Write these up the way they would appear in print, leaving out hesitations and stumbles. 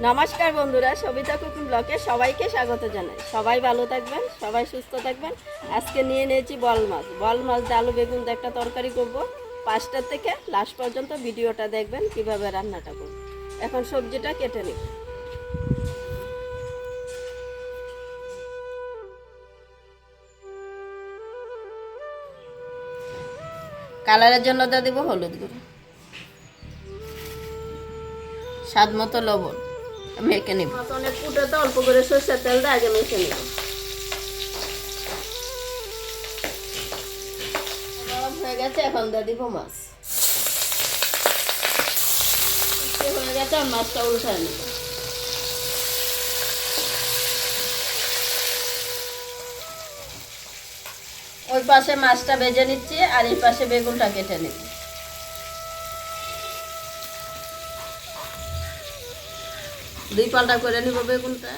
নমস্কার বন্ধুরা, সবিতা কুকিং ব্লগে সবাইকে স্বাগত জানাই। সবাই ভালো থাকবেন, সবাই সুস্থ থাকবেন। আজকে নিয়ে নিয়েছি বল মাছ দিয়ে আলু বেগুন দিয়ে একটা তরকারি করব। 5টা থেকে লাস্ট পর্যন্ত ভিডিওটা দেখবেন কিভাবে রান্নাটা করব। এখন সবজিটা কেটে নিব। কালারের জন্য দিয়ে দেবো হলুদ গুঁড়ো, স্বাদ মতো লবণ, মেখে নিব। অনেক কুটোতে অল্প করে সরষের তেল দিয়ে আগে মেখে নিব। গরম হয়ে গেছে, এখন দিয়ে দিব মাছ। হয়ে গেছে, আর মাছটা উল্টায় নিব। ওই পাশে মাছটা ভেজে নিচ্ছি, আর এই পাশে বেগুনটা কেটে নিব। দুই পাল্টা করে নিব বেগুনটা।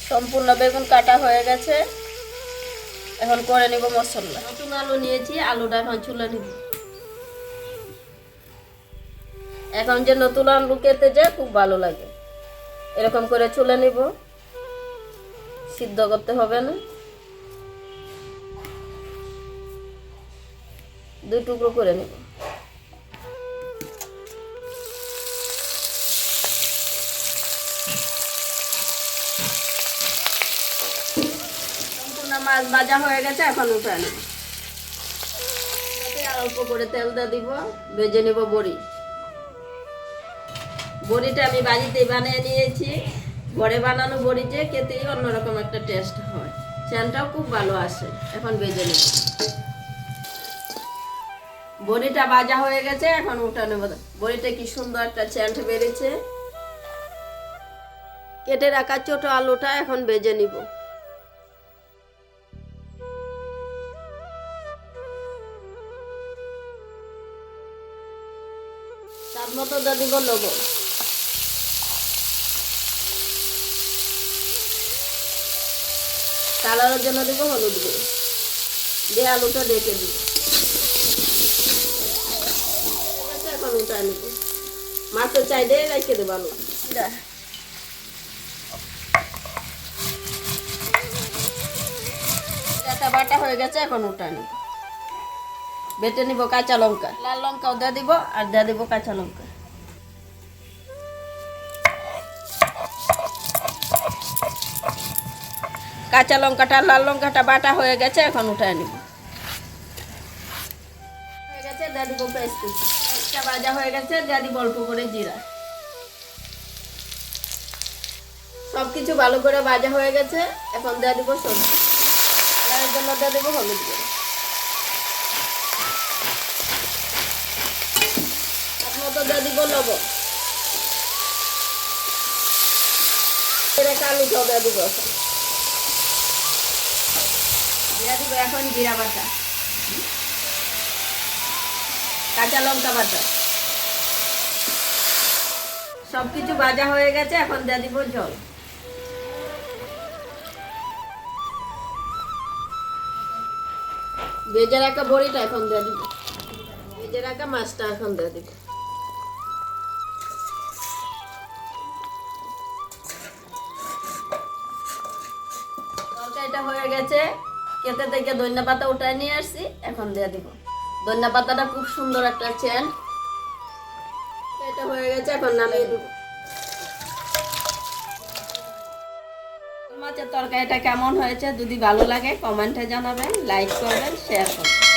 সম্পূর্ণ বেগুন কাটা হয়ে গেছে, এখন করে নিব মশলা। নতুন আলু নিয়েছি, আলুটা এখন চুলে নিব। এখন যে নতুন আলু খেতে যায় খুব ভালো লাগে, এরকম করে চুলে নিব, সিদ্ধ করতে হবে না। 2 টুকরো করে নিব। সম্পূর্ণ মাছ ভাজা হয়ে গেছে, এখন উঠে নিব। আর অল্প করে তেল দিয়ে দিব, ভেজে নিব বড়ি। বড়িটা আমি বাড়িতেই বানিয়ে নিয়েছি। ঘরে বানানো বড়ি যে খেতেই অন্যরকম একটা টেস্ট হয়, সেন্টটাও খুব ভালো আসে। এখন ভেজে নেব। বড়িটা ভাজা হয়ে গেছে, এখন উঠে নেব। বড়িটা কি সুন্দর একটা সেন্ট বেরিয়েছে। কেটে রাখা ছোট আলুটা এখন ভেজে নিব। স্বাদ মতো দিয়ে দিব লবণ। কালারের জন্য দিব হলুদ গুঁড়ো দিয়ে আলুটা ডেকে দিব। এখন উঠায় নিব। মাছের চাইলে রেখে দেবো আলু। বাটা হয়ে গেছে, এখন উঠায় নিব। বেটে নিব কাঁচা লঙ্কা, লাল লঙ্কাও দিয়ে দিব, আর দিয়ে দিব কাঁচা লঙ্কা। কাঁচা লঙ্কাটা লাল লঙ্কাটা বাটা হয়ে গেছে, এখন উঠায় নিব। হয়ে গেছে, দিয়ে দিব পেঁয়াজ কুচি। পেঁয়াজটা ভাজা হয়ে গেছে, দিয়ে দিব অল্প করে জিরা। সবকিছু ভালো করে ভাজা হয়ে গেছে, এখন দিয়ে দিব সবজি। কালারের জন্য দিয়ে দিব হলুদ গুঁড়ো। মতো দিয়ে দিব লবণ। আলুটাও দিয়ে দিব। দিয়ে দিব এখন জিরা বাটা, কাঁচা লঙ্কা বাটা। সবকিছু ভাজা হয়ে গেছে, এখন দিয়ে দিব জল। ভেজে রাখা বড়িটা এখন দিয়ে দিব। ভেজে রাখা মাছটা এখন দিয়ে দিব। তরকারিটা হয়ে গেছে, খেতে থেকে ধনিয়া পাতা উঠায় নিয়ে আসছি, এখন দিয়ে দিব। ধনিয়া পাতাটা খুব সুন্দর একটা সেন্ট। এটা হয়ে গেছে, এখন নামিয়ে দিব। মাছের তরকারিটা কেমন হয়েছে যদি ভালো লাগে কমেন্টে জানাবেন, লাইক করবেন, শেয়ার করবেন।